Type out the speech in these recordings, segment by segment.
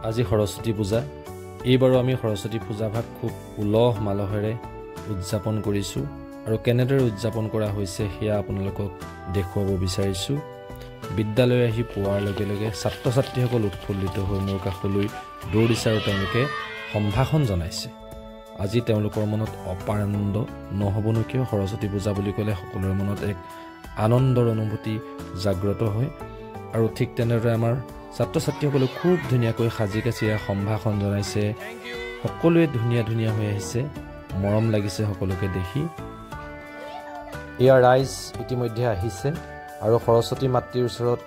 আজি সৰস্বতী পূজা এইবাৰো আমি সৰস্বতী পূজাভাগ খুব উলহ মালহেৰে উদযাপন কৰিছোঁ আৰু কেনেদৰে উদযাপন কৰা হৈছে সেয়া আপোনালোকক দেখুৱাব বিচাৰিছোঁ বিদ্যালয় আহি পোৱাৰ লগে লগে ছাত্ৰ ছাত্ৰীসকল উৎফুল্লিত হৈ মোৰ কাষলৈ দৌৰিছে আৰু তেওঁলোকে সম্ভাষণ জনাইছে আজি তেওঁলোকৰ মনত অপাৰ আনন্দ নহবনো কিয় সৰস্বতী পূজা বুলি ক'লে সকলোৰে মনত এক আনন্দৰ অনুভূতি জাগ্ৰত হয় আৰু ঠিক তেনেদৰে আমাৰ ছাত্ৰ ছাত্ৰীসকলে খুব ধুনীয়াকৈ সাজি কাচি সম্ভাষণ জনাইছে সকলোৱে ধুনীয়া ধুনীয়া হৈ আহিছে মৰম লাগিছে সকলোকে দেখি এয়া ৰাইজ ইতিমধ্যে আহিছে আৰু সৰস্বতী মাতৃৰ ওচৰত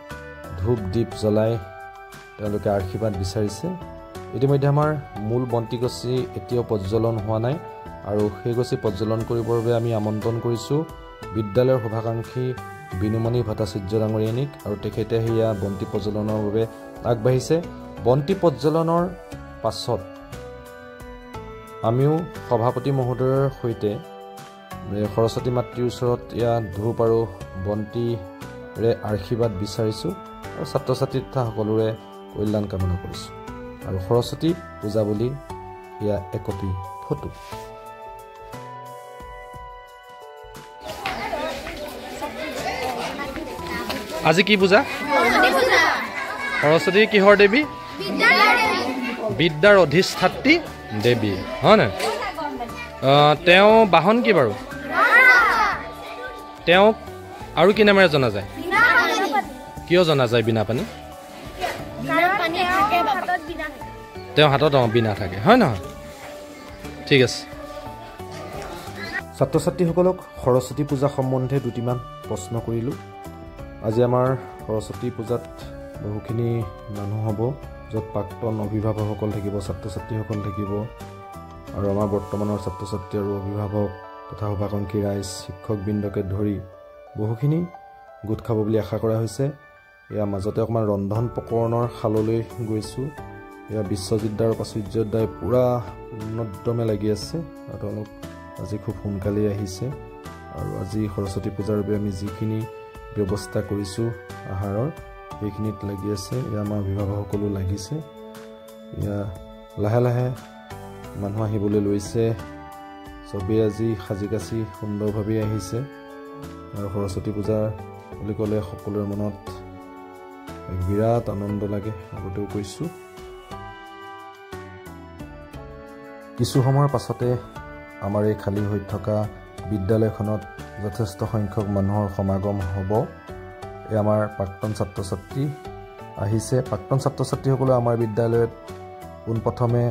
ধূপ দীপ জ্বলাই তেওঁলোকে আশীৰ্বাদ বিচাৰিছে ইতিমধ্যে আমাৰ মূল বন্তিগছি এতিয়াও প্ৰজ্বলন হোৱা নাই আৰু সেই গছি প্ৰজ্বলন কৰিবৰ বাবে আমি আমন্ত্ৰণ কৰিছোঁ বিদ্যালয়ৰ শুভাকাংক্ষী বিনুমণি ভট্টাচাৰ্য ডাঙৰীয়ানীক আৰু তেখেতে সেয়া বন্তি প্ৰজ্বলনৰ বাবে আগবাঢ়িছে বন্তি প্ৰজ্বলনৰ পাছত আমিও সভাপতি মহোদয়ৰ সৈতে সৰস্বতী মাতৃৰ ওচৰত এয়া ধূপ আৰু বন্তিৰে আশীৰ্বাদ বিচাৰিছোঁ আৰু ছাত্ৰ ছাত্ৰী তথা সকলোৰে কল্যাণ কামনা কৰিছোঁ আৰু সৰস্বতী পূজা বুলি এয়া একপি ফটো আজি কি পূজা সৰস্বতী কিহৰ দেৱী বিদ্যাৰ অধিষ্ঠাত্ৰী দেৱী হয় নাই তেওঁ বাহন কি বাৰু তেওঁক আৰু কি নামেৰে জনা যায় কিয় জনা যায় বিনা পানী তেওঁ হাতত বিনা থাকে হয় নহয় ঠিক আছে ছাত্ৰ ছাত্ৰীসকলক সৰস্বতী পূজা সম্বন্ধে দুটিমান প্ৰশ্ন কৰিলোঁ আজি আমাৰ সৰস্বতী পূজাত বহুখিনি মানুহ হ'ব য'ত প্ৰাক্তন অভিভাৱকসকল থাকিব ছাত্ৰ ছাত্ৰীসকল থাকিব আৰু আমাৰ বৰ্তমানৰ ছাত্ৰ ছাত্ৰী আৰু অভিভাৱক তথা শুভাকাংক্ষী ৰাইজ শিক্ষকবৃন্দকে ধৰি বহুখিনি গোট খাব বুলি আশা কৰা হৈছে এয়া মাজতে অকণমান ৰন্ধন প্ৰকৰণৰ শাললৈ গৈছোঁ এয়া বিশ্বজিৎ দা আৰু প্ৰাচুৰ্য দাই পূৰা উন্নতদমে লাগি আছে আৰু তেওঁলোক আজি খুব সোনকালেই আহিছে আৰু আজি সৰস্বতী পূজাৰ বাবে আমি যিখিনি ব্যৱস্থা কৰিছোঁ আহাৰৰ সেইখিনিত লাগি আছে এয়া আমাৰ অভিভাৱকসকলো লাগিছে এয়া লাহে লাহে মানুহ আহিবলৈ লৈছে চবেই আজি সাজি কাচি সুন্দৰভাৱে আহিছে আৰু সৰস্বতী পূজা বুলি ক'লে সকলোৰে মনত এক বিৰাট আনন্দ লাগে আগতেও কৈছোঁ কিছু সময়ৰ পাছতে আমাৰ এই খালী হৈ থকা বিদ্যালয়খনত যথেষ্ট সংখ্যক মানুহৰ সমাগম হ'ব এই আমাৰ প্ৰাক্তন ছাত্ৰ ছাত্ৰী আহিছে প্ৰাক্তন ছাত্ৰ ছাত্ৰীসকলে আমাৰ বিদ্যালয়ত পোনপ্ৰথমে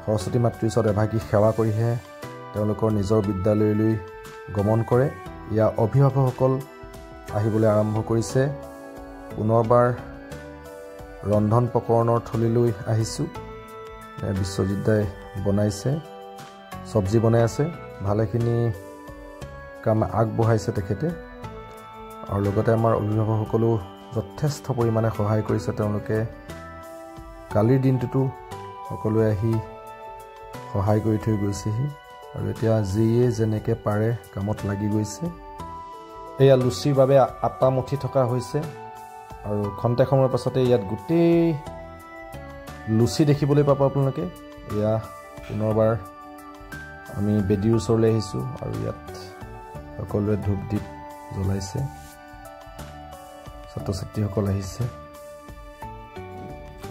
সৰস্বতী মাতৃৰ ওচৰত এভাগী সেৱা কৰিহে তেওঁলোকৰ নিজৰ বিদ্যালয়লৈ গমন কৰে ইয়াৰ অভিভাৱকসকল আহিবলৈ আৰম্ভ কৰিছে পুনৰবাৰ ৰন্ধন প্ৰকৰণৰ থলীলৈ আহিছোঁ বিশ্বজিৎ দাই বনাইছে চব্জি বনাই আছে ভালেখিনি কাম আগবঢ়াইছে তেখেতে আৰু লগতে আমাৰ অভিভাৱকসকলো যথেষ্ট পৰিমাণে সহায় কৰিছে তেওঁলোকে কালিৰ দিনটোতো সকলোৱে আহি সহায় কৰি থৈ গৈছেহি আৰু এতিয়া যিয়ে যেনেকৈ পাৰে কামত লাগি গৈছে এয়া লুচিৰ বাবে আটা মুঠি থকা হৈছে আৰু খন্তে সময়ৰ পাছতে ইয়াত গোটেই লুচি দেখিবলৈ পাব আপোনালোকে এয়া পুনৰবাৰ আমি বেদীৰ ওচৰলৈ আহিছোঁ আৰু ইয়াত সকলোৱে ধূপ দীপ জ্বলাইছে ছাত্ৰ ছাত্ৰীসকল আহিছে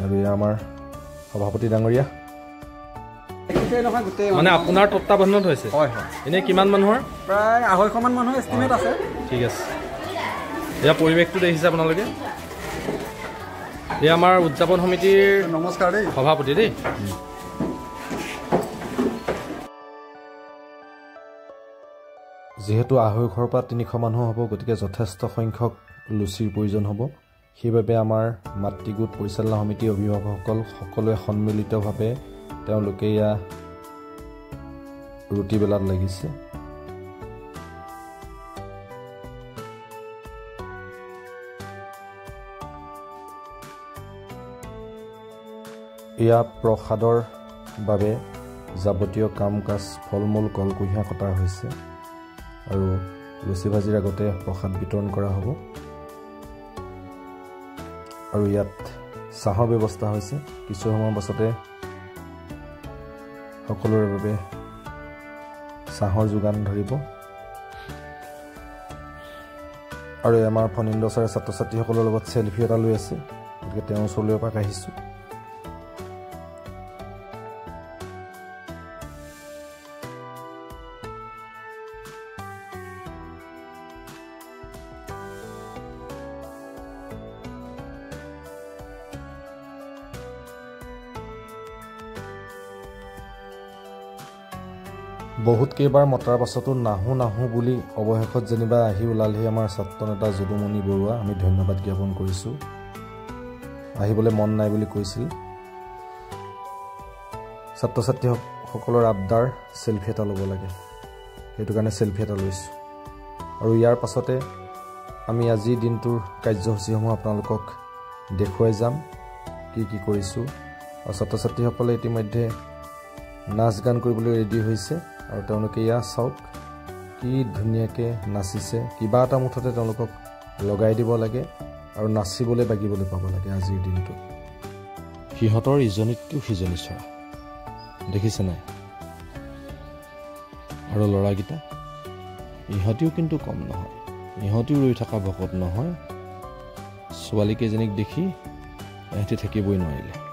আৰু এয়া আমাৰ সভাপতি ডাঙৰীয়া মানে আপোনাৰ তত্বাৱধানত হৈছে হয় হয় এনেই কিমান মানুহৰ প্ৰায় 250 মান মানুহ এষ্টিমেট আছে ঠিক আছে এয়া পৰিৱেশটো দেখিছে আপোনালোকে এয়া আমাৰ উদযাপন সমিতিৰ নমস্কাৰ দেই সভাপতি দেই যিহেতু 250 পৰা 300 মানুহ হ'ব গতিকে যথেষ্ট সংখ্যক লুচিৰ প্ৰয়োজন হ'ব সেইবাবে আমাৰ মাতৃগোট পৰিচালনা সমিতিৰ অভিভাৱকসকল সকলোৱে সন্মিলিতভাৱে তেওঁলোকে এয়া ৰুটি বেলাত লাগিছে এয়া প্ৰসাদৰ বাবে যাৱতীয় কাম কাজ ফল মূল কল কুঁহিয়াৰ কটা হৈছে আৰু লুচি ভাজিৰ আগতে প্ৰসাদ বিতৰণ কৰা হ'ব আৰু ইয়াত চাহৰ ব্যৱস্থা হৈছে কিছু সময়ৰ পাছতে সকলোৰে বাবে চাহৰ যোগান ধৰিব আৰু আমাৰ ফণীন্দ্ৰ ছাৰে ছাত্ৰ ছাত্ৰীসকলৰ লগত সেলফি এটা লৈ আছে গতিকে তেওঁৰ ওচৰলৈ এপাক আহিছোঁ বহুত কেইবাৰ মতাৰ পাছতো নাহো বুলি অৱশেষত যেনিবা আহি ওলালহি আমাৰ ছাত্ৰ নেতা যদুমণি বৰুৱা আমি ধন্যবাদ জ্ঞাপন কৰিছোঁ আহিবলৈ মন নাই বুলি কৈছিল ছাত্ৰ ছাত্ৰীসকলৰ আবদাৰ সেলফি এটা ল'ব লাগে সেইটো কাৰণে সেলফি এটা লৈছোঁ আৰু ইয়াৰ পাছতে আমি আজিৰ দিনটোৰ কাৰ্যসূচীসমূহ আপোনালোকক দেখুৱাই যাম কি কৰিছোঁ আৰু ছাত্ৰ ছাত্ৰীসকলে ইতিমধ্যে নাচ গান কৰিবলৈ ৰেডি হৈছে আৰু তেওঁলোকে ইয়া চাওক কি ধুনীয়াকৈ নাচিছে কিবা এটা মুঠতে তেওঁলোকক লগাই দিব লাগে আৰু নাচিবলৈ বাগিবলৈ পাব লাগে আজিৰ দিনটো সিহঁতৰ ইজনীতকৈ সিজনী চৰা দেখিছে নাই আৰু ল'ৰাকেইটা ইহঁতিও কিন্তু কম নহয় ইহঁতিও ৰৈ থকা ভকত নহয় ছোৱালীকেইজনীক দেখি ইহঁতি থাকিবই নোৱাৰিলে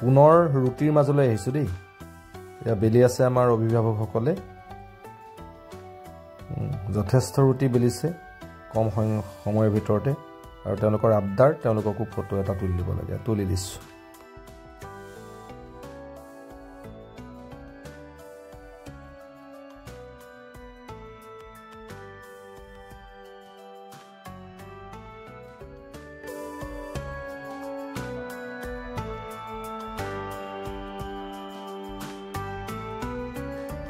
পুনৰ ৰুটিৰ মাজলৈ আহিছোঁ দেই এয়া বেলি আছে আমাৰ অভিভাৱকসকলে যথেষ্ট ৰুটি বেলিছে কম সময়ৰ ভিতৰতে আৰু তেওঁলোকৰ আবদাৰ তেওঁলোককো ফটো এটা তুলি দিব লাগে তুলি দিছোঁ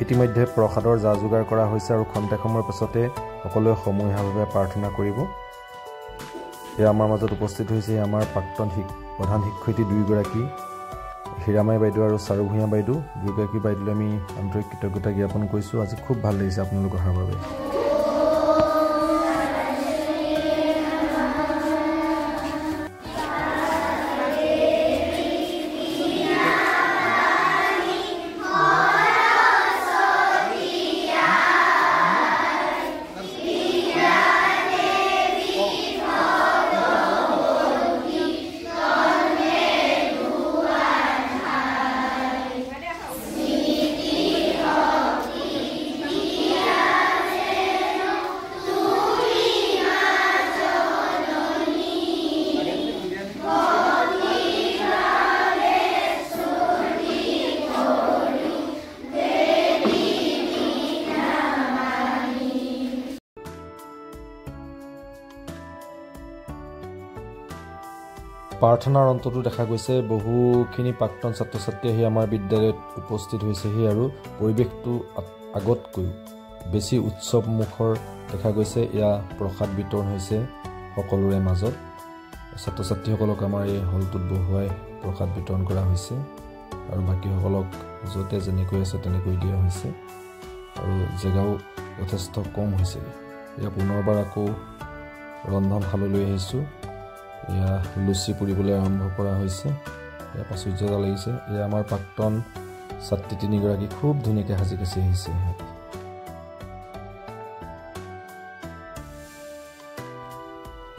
ইতিমধ্যে প্ৰসাদৰ যা যোগাৰ কৰা হৈছে আৰু খন্তেক সময়ৰ পাছতে সকলোৱে সমূহীয়াভাৱে প্ৰাৰ্থনা কৰিব এয়া আমাৰ মাজত উপস্থিত হৈছে আমাৰ প্ৰাক্তন প্ৰধান শিক্ষয়িত্ৰী দুইগৰাকী হীৰামাই বাইদেউ আৰু চাৰু ভূঞা বাইদেউ দুইগৰাকী বাইদেউলৈ আমি আন্তৰিক কৃতজ্ঞতা জ্ঞাপন কৰিছোঁ আজি খুব ভাল লাগিছে আপোনালোক অহাৰ বাবে প্ৰাৰ্থনাৰ অন্ততো দেখা গৈছে বহুখিনি প্ৰাক্তন ছাত্ৰ ছাত্ৰী আহি আমাৰ বিদ্যালয়ত উপস্থিত হৈছেহি আৰু পৰিৱেশটো আগতকৈ বেছি উৎসৱমুখৰ দেখা গৈছে এয়া প্ৰসাদ বিতৰণ হৈছে সকলোৰে মাজত ছাত্ৰ ছাত্ৰীসকলক আমাৰ এই হলটোত বহুৱাই প্ৰসাদ বিতৰণ কৰা হৈছে আৰু বাকীসকলক য'তে যেনেকৈ আছে তেনেকৈ দিয়া হৈছে আৰু জেগাও যথেষ্ট কম হৈছে এয়া পুনৰবাৰ আকৌ ৰন্ধনশাললৈ আহিছোঁ এয়া লুচি পুৰিবলৈ আৰম্ভ কৰা হৈছে এয়া প্ৰাচুৰ্যতা লাগিছে এয়া আমাৰ প্ৰাক্তন ছাত্ৰী তিনিগৰাকী খুব ধুনীয়াকৈ সাজি কাচি আহিছে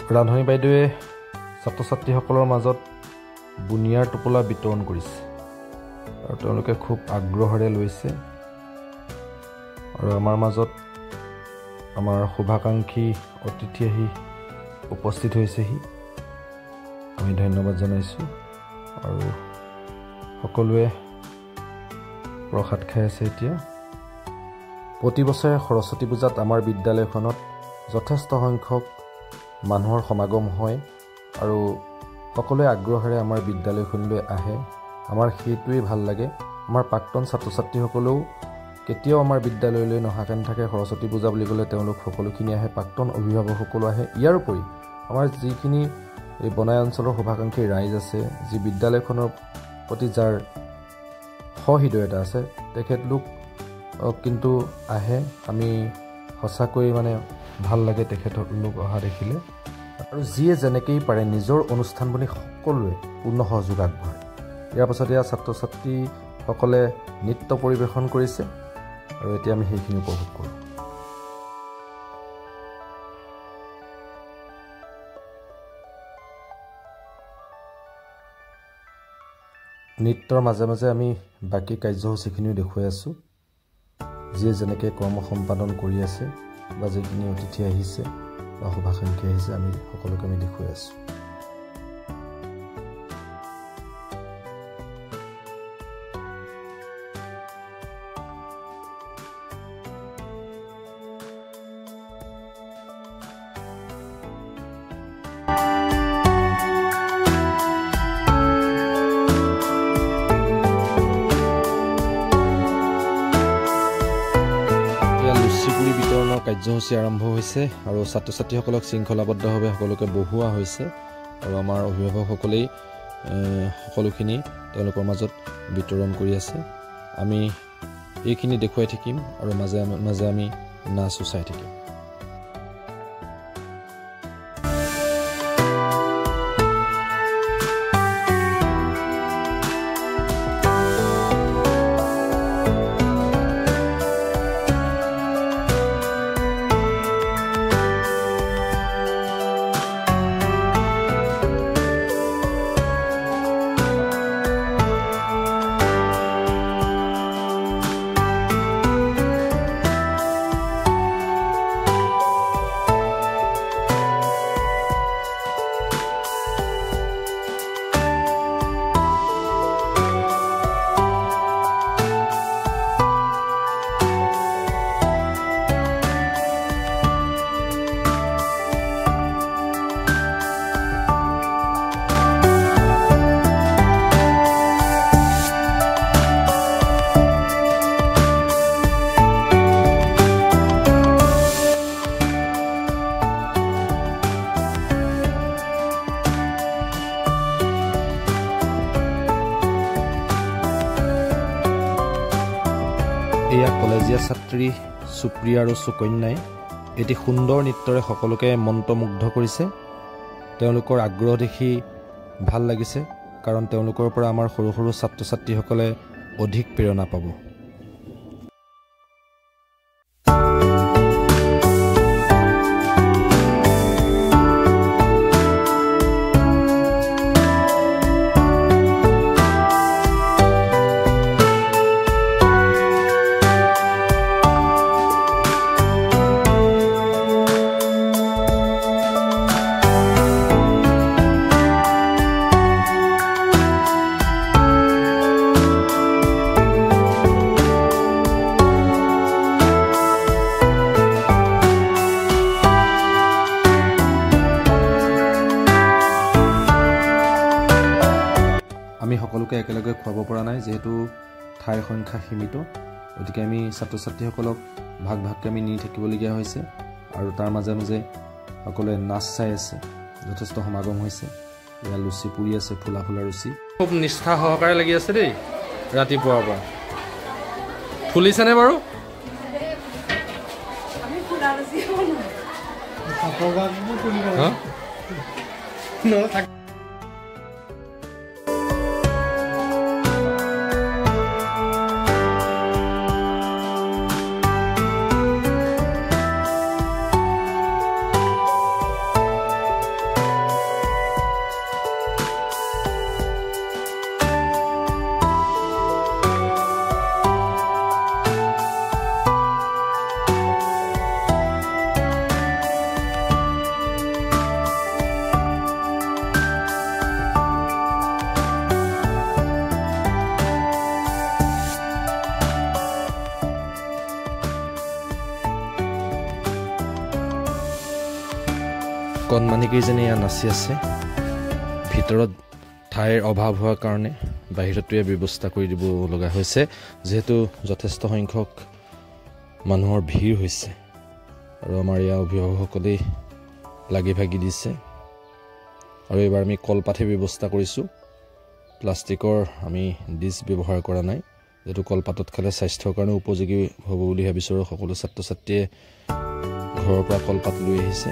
ৰান্ধনী বাইদেৱে ছাত্ৰ ছাত্ৰীসকলৰ মাজত বুনিয়াৰ টোপোলা বিতৰণ কৰিছে আৰু তেওঁলোকে খুব আগ্ৰহেৰে লৈছে আৰু আমাৰ মাজত আমাৰ শুভাকাংক্ষী অতিথি আহি উপস্থিত হৈছেহি আমি ধন্যবাদ জনাইছোঁ আৰু সকলোৱে প্ৰসাদ খাই আছে এতিয়া প্ৰতি বছৰে সৰস্বতী পূজাত আমাৰ বিদ্যালয়খনত যথেষ্ট সংখ্যক মানুহৰ সমাগম হয় আৰু সকলোৱে আগ্ৰহেৰে আমাৰ বিদ্যালয়খনলৈ আহে আমাৰ সেইটোৱেই ভাল লাগে আমাৰ প্ৰাক্তন ছাত্ৰ ছাত্ৰীসকলেও কেতিয়াও আমাৰ বিদ্যালয়লৈ নহাকৈ নাথাকে সৰস্বতী পূজা বুলি ক'লে তেওঁলোক সকলোখিনি আহে প্ৰাক্তন অভিভাৱকসকলো আহে ইয়াৰ উপৰি আমাৰ যিখিনি এই বনাই অঞ্চলৰ শুভাকাংক্ষী ৰাইজ আছে যি বিদ্যালয়খনৰ প্ৰতি যাৰ সহৃদয়তা আছে তেখেতলোক কিন্তু আহে আমি সঁচাকৈ মানে ভাল লাগে তেখেতলোক অহা দেখিলে আৰু যিয়ে যেনেকেই পাৰে নিজৰ অনুষ্ঠান বুলি সকলোৱে পূৰ্ণ সহযোগ আগবঢ়ায় ইয়াৰ পাছত এয়া ছাত্ৰ ছাত্ৰীসকলে নৃত্য পৰিৱেশন কৰিছে আৰু এতিয়া আমি সেইখিনি উপভোগ কৰোঁ নৃত্যৰ মাজে মাজে আমি বাকী কাৰ্যসূচীখিনিও দেখুৱাই আছোঁ যিয়ে যেনেকৈ কৰ্ম সম্পাদন কৰি আছে বা যিখিনি অতিথি আহিছে বা শুভাকাংক্ষী আহিছে আমি সকলোকে আমি দেখুৱাই আছোঁ লুচিপুৰি বিতৰণৰ কাৰ্যসূচী আৰম্ভ হৈছে আৰু ছাত্ৰ ছাত্ৰীসকলক শৃংখলাবদ্ধভাৱে সকলোকে বহোৱা হৈছে আৰু আমাৰ অভিভাৱকসকলেই সকলোখিনি তেওঁলোকৰ মাজত বিতৰণ কৰি আছে আমি এইখিনি দেখুৱাই থাকিম আৰু মাজে মাজে আমি নাচো চাই থাকিম এয়া কলেজীয়া ছাত্ৰী সুপ্ৰিয়া আৰু সুকন্যাই এটি সুন্দৰ নৃত্যৰে সকলোকে মন্ত্ৰমুগ্ধ কৰিছে তেওঁলোকৰ আগ্ৰহ দেখি ভাল লাগিছে কাৰণ তেওঁলোকৰ পৰা আমাৰ সৰু সৰু ছাত্ৰ ছাত্ৰীসকলে অধিক প্ৰেৰণা পাব আমি সকলোকে একেলগে খুৱাব পৰা নাই যেহেতু ঠাইৰ সংখ্যা সীমিত গতিকে আমি ছাত্ৰ ছাত্ৰীসকলক ভাগ ভাগকৈ আমি নি থাকিবলগীয়া হৈছে আৰু তাৰ মাজে মাজে সকলোৱে নাচ চাই আছে যথেষ্ট সমাগম হৈছে এয়া লুচি পুৰি আছে ফুলা ফুলা লুচি খুব নিষ্ঠা সহকাৰে লাগি আছে দেই ৰাতিপুৱাৰ পৰা ফুলিছেনে বাৰু আমি ফুলা লুচি খাওঁ কণমানিকেইজনী ইয়াত নাচি আছে ভিতৰত ঠাইৰ অভাৱ হোৱাৰ কাৰণে বাহিৰতে ব্যৱস্থা কৰি দিব লগা হৈছে যেহেতু যথেষ্ট সংখ্যক মানুহৰ ভিৰ হৈছে আৰু আমাৰ ইয়াৰ অভিভাৱকসকলে লাগি ভাগি দিছে আৰু এবাৰ আমি কলপাতহে ব্যৱস্থা কৰিছোঁ প্লাষ্টিকৰ আমি ডিছ ব্যৱহাৰ কৰা নাই যেটো কলপাতত খালে স্বাস্থ্যৰ কাৰণে উপযোগী হ'ব বুলি ভাবিছোঁ আৰু সকলো ছাত্ৰ ছাত্ৰীয়ে ঘৰৰ পৰা কলপাত লৈ আহিছে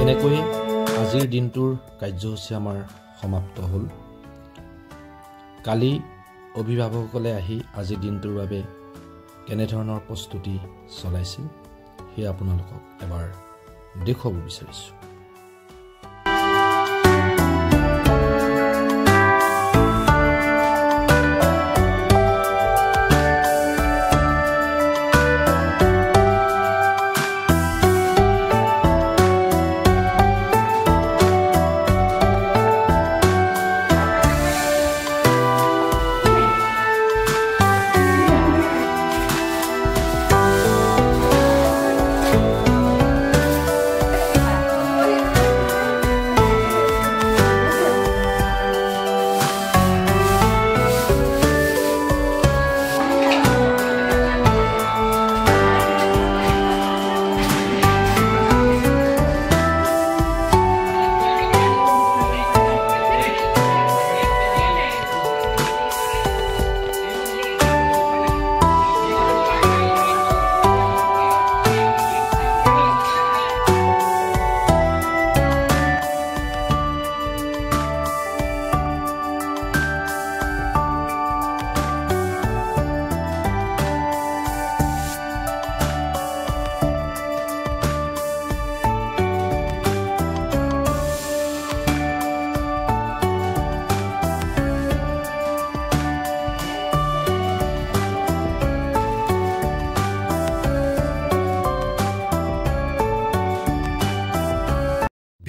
এনেকৈ আজিৰ দিনটোৰ কাৰ্যসূচী আমাৰ সমাপ্ত হ'ল কালি অভিভাৱকসকলে আহি আজিৰ দিনটোৰ বাবে কেনে ধৰণৰ প্ৰস্তুতি চলাইছিল হে আপোনালোকক এবাৰ দেখুৱাব বিচাৰিছোঁ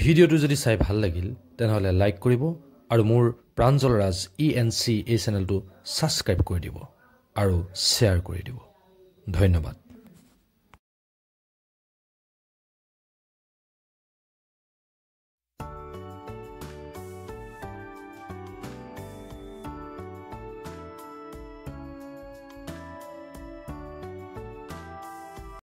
ভিডিওটো যদি চাই ভাল লাগিল তেনহলে লাইক কৰিব আৰু মোৰ প্ৰাঞ্জল ৰাজ ENC এই চেনেলটো সাবস্ক্ৰাইব কৰি দিব আৰু শেয়াৰ কৰি দিব ধন্যবাদ